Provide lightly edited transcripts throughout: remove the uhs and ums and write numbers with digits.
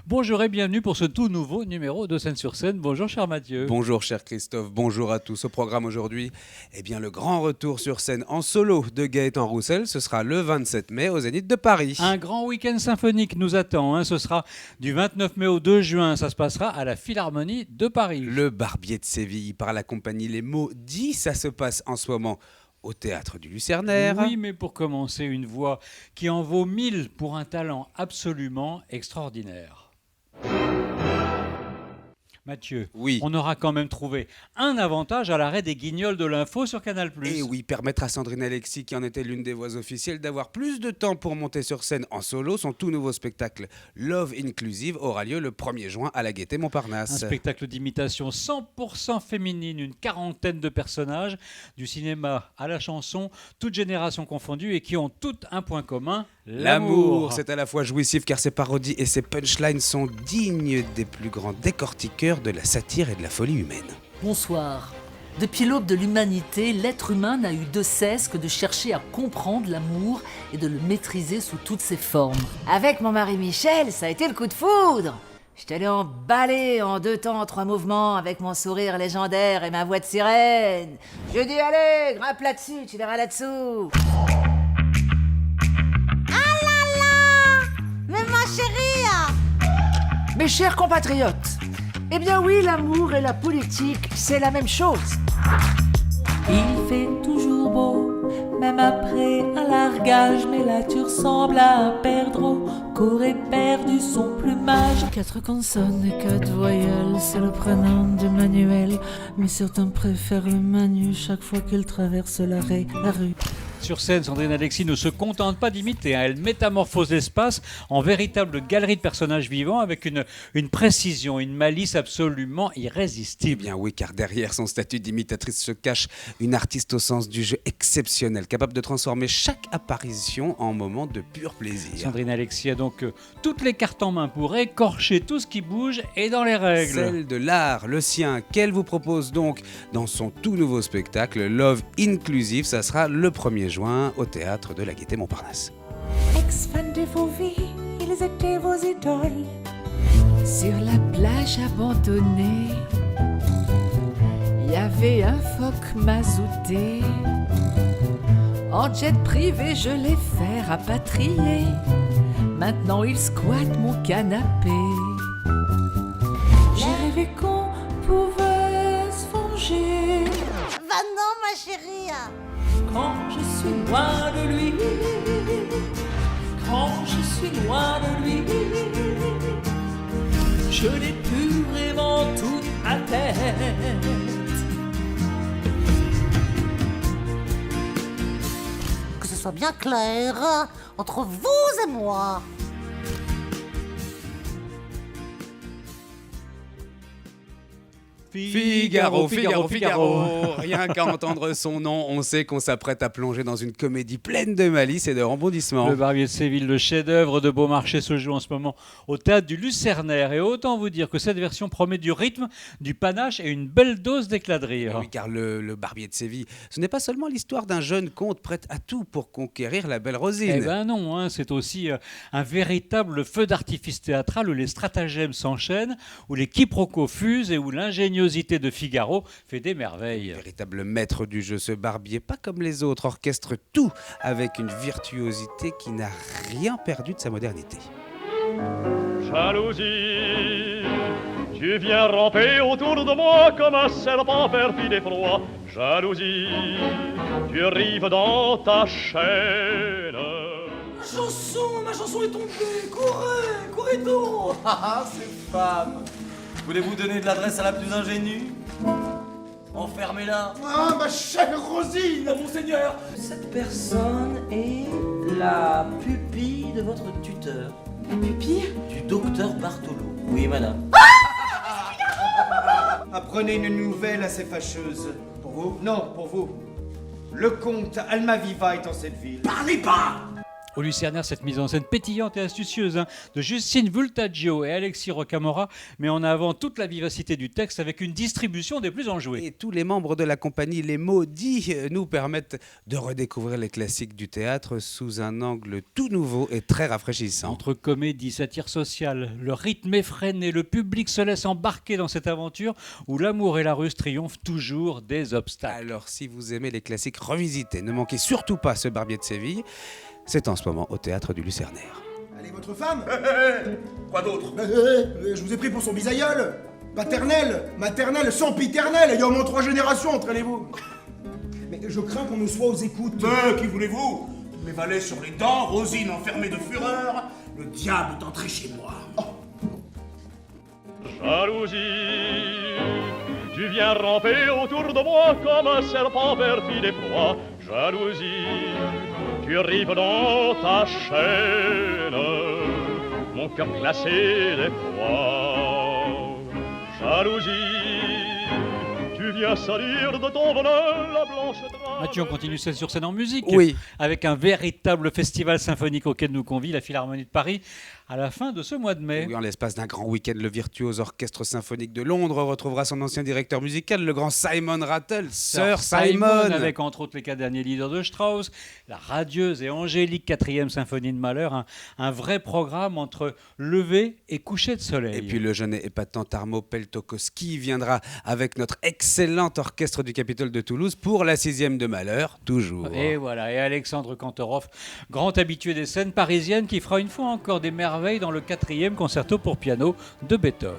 Bonjour et bienvenue pour ce tout nouveau numéro de Scène-sur-Scène. Bonjour cher Mathieu. Bonjour cher Christophe, bonjour à tous. Au programme aujourd'hui, le grand retour sur scène en solo de Gaëtan Roussel. Ce sera le 27 mai au Zénith de Paris. Un grand week-end symphonique nous attend. Ce sera du 29 mai au 2 juin. Ça se passera à la Philharmonie de Paris. Le Barbier de Séville par la compagnie Les Mots 10. Ça se passe en ce moment au Théâtre du Lucernaire. Oui, mais pour commencer, une voix qui en vaut 1000 pour un talent absolument extraordinaire. Mathieu, oui. On aura quand même trouvé un avantage à l'arrêt des Guignols de l'info sur Canal+. Et oui, permettre à Sandrine Alexis, qui en était l'une des voix officielles, d'avoir plus de temps pour monter sur scène en solo. Son tout nouveau spectacle Love Inclusive aura lieu le 1er juin à la Gaîté Montparnasse. Un spectacle d'imitation 100% féminine, une quarantaine de personnages, du cinéma à la chanson, toutes générations confondues et qui ont toutes un point commun, l'amour. C'est à la fois jouissif car ses parodies et ses punchlines sont dignes des plus grands décortiqueurs de la satire et de la folie humaine. Bonsoir. Depuis l'aube de l'humanité, l'être humain n'a eu de cesse que de chercher à comprendre l'amour et de le maîtriser sous toutes ses formes. Avec mon mari Michel, ça a été le coup de foudre. Je t'allais emballer en 2 temps, 3 mouvements avec mon sourire légendaire et ma voix de sirène. Je dis allez, grimpe là-dessus, tu verras là-dessous. Ah là là, mais ma chérie. Mes chers compatriotes, eh bien oui, l'amour et la politique, c'est la même chose. Il fait toujours beau, même après un largage, mais là tu ressembles à un perdreau qu'aurait perdu son plumage. 4 consonnes et 4 voyelles, c'est le prénom de Manuel, mais certains préfèrent le Manu chaque fois qu'ils traversent la rue. Sur scène, Sandrine Alexis ne se contente pas d'imiter, elle métamorphose l'espace en véritable galerie de personnages vivants avec une précision, une malice absolument irrésistible. Eh bien oui, car derrière son statut d'imitatrice se cache une artiste au sens du jeu exceptionnel, capable de transformer chaque apparition en moment de pur plaisir. Sandrine Alexis a donc toutes les cartes en main pour écorcher tout ce qui bouge et dans les règles. Celle de l'art, le sien, qu'elle vous propose donc dans son tout nouveau spectacle Love Inclusive. Ça sera le 1er juin au Théâtre de la Gaîté Montparnasse. Ex-fans de vos vies, ils étaient vos idoles. Sur la plage abandonnée, il y avait un phoque mazouté. En jet privé, je l'ai fait rapatrier. Maintenant, il squatte mon canapé. J'ai rêvé qu'on pouvait se venger. Va non, ma chérie. Quand je suis loin de lui, quand je suis loin de lui, je n'ai plus vraiment toute à tête. Que ce soit bien clair entre vous et moi. Figaro, Figaro, Figaro. Rien qu'à entendre son nom, on sait qu'on s'apprête à plonger dans une comédie pleine de malice et de rebondissements. Le Barbier de Séville, le chef-d'œuvre de Beaumarchais, se joue en ce moment au Théâtre du Lucernaire. Et autant vous dire que cette version promet du rythme, du panache et une belle dose d'éclat de rire. Oui, car le Barbier de Séville, ce n'est pas seulement l'histoire d'un jeune comte prêt à tout pour conquérir la belle Rosine. Eh ben non, c'est aussi un véritable feu d'artifice théâtral où les stratagèmes s'enchaînent, où les quiproquos fusent et où l'ingéniosité de Figaro fait des merveilles. Véritable maître du jeu, ce Barbier, pas comme les autres, orchestre tout avec une virtuosité qui n'a rien perdu de sa modernité. Jalousie, tu viens ramper autour de moi comme un serpent perfide et froid. Jalousie, tu arrives dans ta chaîne. Ma chanson est tombée. Courez donc. Ah, ces femmes. Voulez-vous donner de l'adresse à la plus ingénue? Enfermez-la. Ah, ma chère Rosine. Monseigneur. Cette personne est la pupille de votre tuteur. La pupille? Du docteur Bartolo. Oui, madame. Apprenez une nouvelle assez fâcheuse. Pour vous? Non, pour vous. Le comte Almaviva est en cette ville. Parlez pas! Au Lucernaire, cette mise en scène pétillante et astucieuse de Justine Vultaggio et Alexis Rocamora met en avant toute la vivacité du texte avec une distribution des plus enjouées. Et tous les membres de la compagnie Les Maudits nous permettent de redécouvrir les classiques du théâtre sous un angle tout nouveau et très rafraîchissant. Entre comédie, satire sociale, le rythme effréné, le public se laisse embarquer dans cette aventure où l'amour et la ruse triomphent toujours des obstacles. Alors si vous aimez les classiques revisités, ne manquez surtout pas ce Barbier de Séville. C'est en ce moment au théâtre du Lucernaire. Allez, votre femme? Quoi d'autre? Je vous ai pris pour son bisaïeul. Paternel, maternel, sempiternel. Il y a au moins 3 générations, entraînez-vous. Mais je crains qu'on ne soit aux écoutes. Qui voulez-vous? Les valets sur les dents, Rosine enfermée de fureur, le diable est entré chez moi. Jalousie, tu viens ramper autour de moi comme un serpent perfide et froid. Jalousie, tu arrives dans ta chaîne, mon cœur glacé d'effroi. Jalousie, tu viens salir de ton bonheur la blanche trace. Mathieu, on continue scène sur scène en musique. Oui. Avec un véritable festival symphonique auquel nous convie la Philharmonie de Paris à la fin de ce mois de mai. Oui, en l'espace d'un grand week-end, le virtuose orchestre symphonique de Londres retrouvera son ancien directeur musical, le grand Simon Rattle, Sir Simon. Avec entre autres les 4 derniers leaders de Strauss, la radieuse et angélique 4e symphonie de Mahler, un vrai programme entre lever et coucher de soleil. Et puis le jeune et épatant Tarmo Peltokoski viendra avec notre excellent orchestre du Capitole de Toulouse pour la 6e de Mahler, toujours. Et voilà, et Alexandre Kantorov, grand habitué des scènes parisiennes, qui fera une fois encore des merveilles dans le 4e concerto pour piano de Beethoven.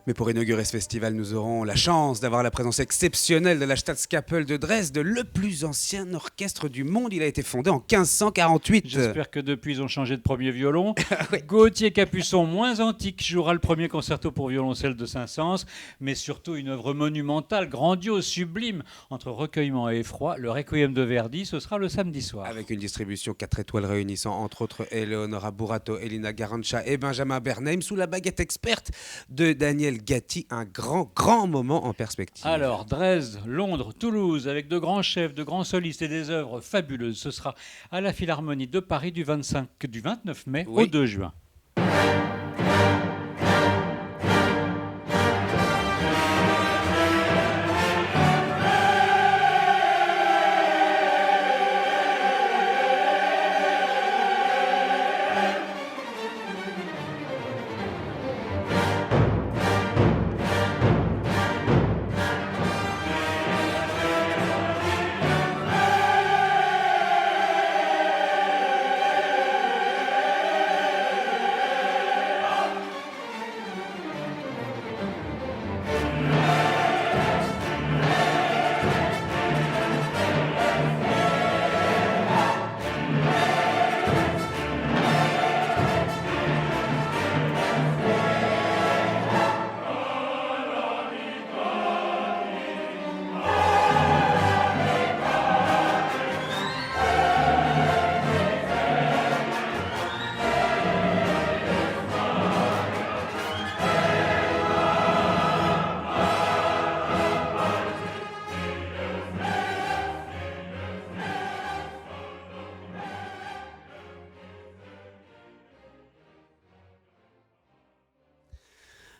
Mais pour inaugurer ce festival, nous aurons la chance d'avoir la présence exceptionnelle de la Staatskapelle de Dresde, le plus ancien orchestre du monde. Il a été fondé en 1548. J'espère que depuis, ils ont changé de premier violon. Gauthier Capuçon, moins antique, jouera le premier concerto pour violoncelle de Saint-Saëns, mais surtout une œuvre monumentale, grandiose, sublime. Entre recueillement et effroi, le Requiem de Verdi, ce sera le samedi soir. Avec une distribution 4 étoiles réunissant entre autres Eleonora Burato, Elina Garancha et Benjamin Bernheim sous la baguette experte de Daniel Gatti, un grand moment en perspective. Alors, Dresde, Londres, Toulouse, avec de grands chefs, de grands solistes et des œuvres fabuleuses. Ce sera à la Philharmonie de Paris du 29 mai au 2 juin.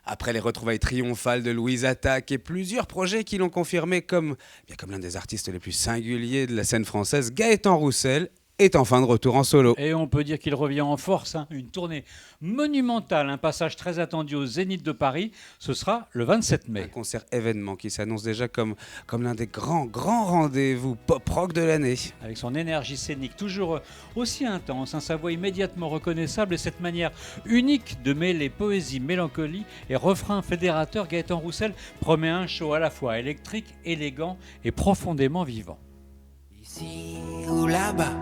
Après les retrouvailles triomphales de Louise Attaque et plusieurs projets qui l'ont confirmé comme l'un des artistes les plus singuliers de la scène française, Gaëtan Roussel est enfin de retour en solo. Et on peut dire qu'il revient en force, hein. Une tournée monumentale, un passage très attendu au Zénith de Paris. Ce sera le 27 Un mai. concert événement qui s'annonce déjà comme l'un des grands rendez-vous pop-rock de l'année. Avec son énergie scénique toujours aussi intense, hein, sa voix immédiatement reconnaissable et cette manière unique de mêler poésie, mélancolie et refrain fédérateur, Gaëtan Roussel promet un show à la fois électrique, élégant et profondément vivant. Ici ou là-bas,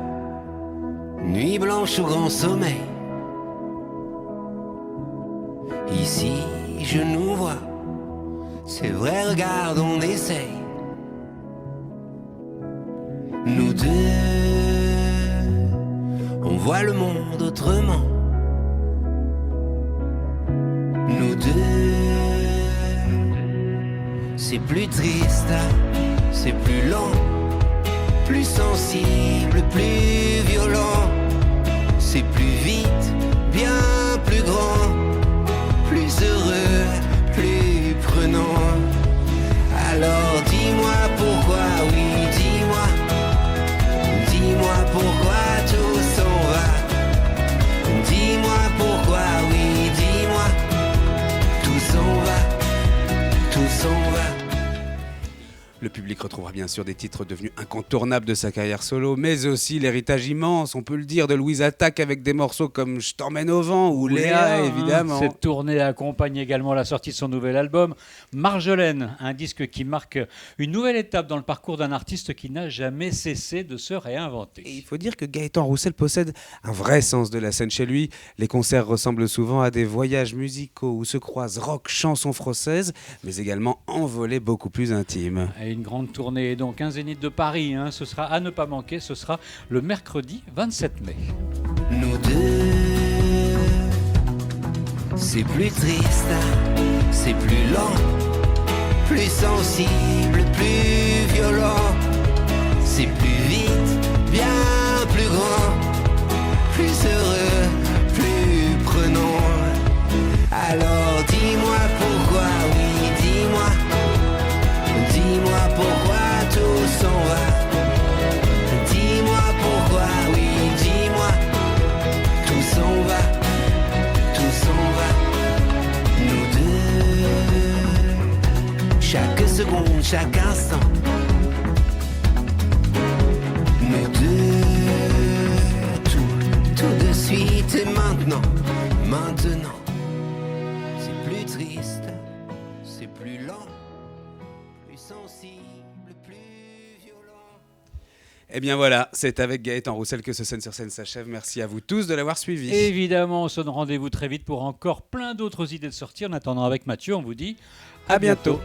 nuit blanche ou grand sommeil. Ici je nous vois, c'est vrai, regarde, on essaye. Nous deux, on voit le monde autrement. Nous deux, c'est plus triste, c'est plus lent, plus sensible, plus violent. C'est plus vite, bien plus grand, plus heureux, plus prenant. Alors dis-moi pourquoi, oui, dis-moi pourquoi tout s'en va. Dis-moi pourquoi, oui, dis-moi, tout s'en va, tout s'en va. Le public retrouvera bien sûr des titres devenus incontournables de sa carrière solo, mais aussi l'héritage immense, on peut le dire, de Louise Attaque avec des morceaux comme Je t'emmène au vent ou Léa, évidemment. Cette tournée accompagne également la sortie de son nouvel album Marjolaine, un disque qui marque une nouvelle étape dans le parcours d'un artiste qui n'a jamais cessé de se réinventer. Et il faut dire que Gaëtan Roussel possède un vrai sens de la scène chez lui. Les concerts ressemblent souvent à des voyages musicaux où se croisent rock, chansons françaises, mais également envolées beaucoup plus intimes. Et une grande tournée, donc un Zénith de Paris, hein, ce sera à ne pas manquer, ce sera le mercredi 27 mai. Nous deux, c'est plus triste, c'est plus lent, plus sensible, plus violent. C'est plus vite, bien plus grand, plus heureux, plus prenant. Alors dis-moi pourquoi, oui, dis-moi pourquoi tout s'en va. Dis-moi pourquoi, oui, dis-moi, tout s'en va, tout s'en va. Nous deux, chaque seconde, chaque instant. Nous deux, tout de suite et maintenant, maintenant. C'est plus triste, c'est plus lent, plus sensible, plus violent. Et bien voilà, c'est avec Gaëtan Roussel que ce Scène sur Scène s'achève. Merci à vous tous de l'avoir suivi. Évidemment, on se donne rendez-vous très vite pour encore plein d'autres idées de sortie. En attendant, avec Mathieu, on vous dit à bientôt.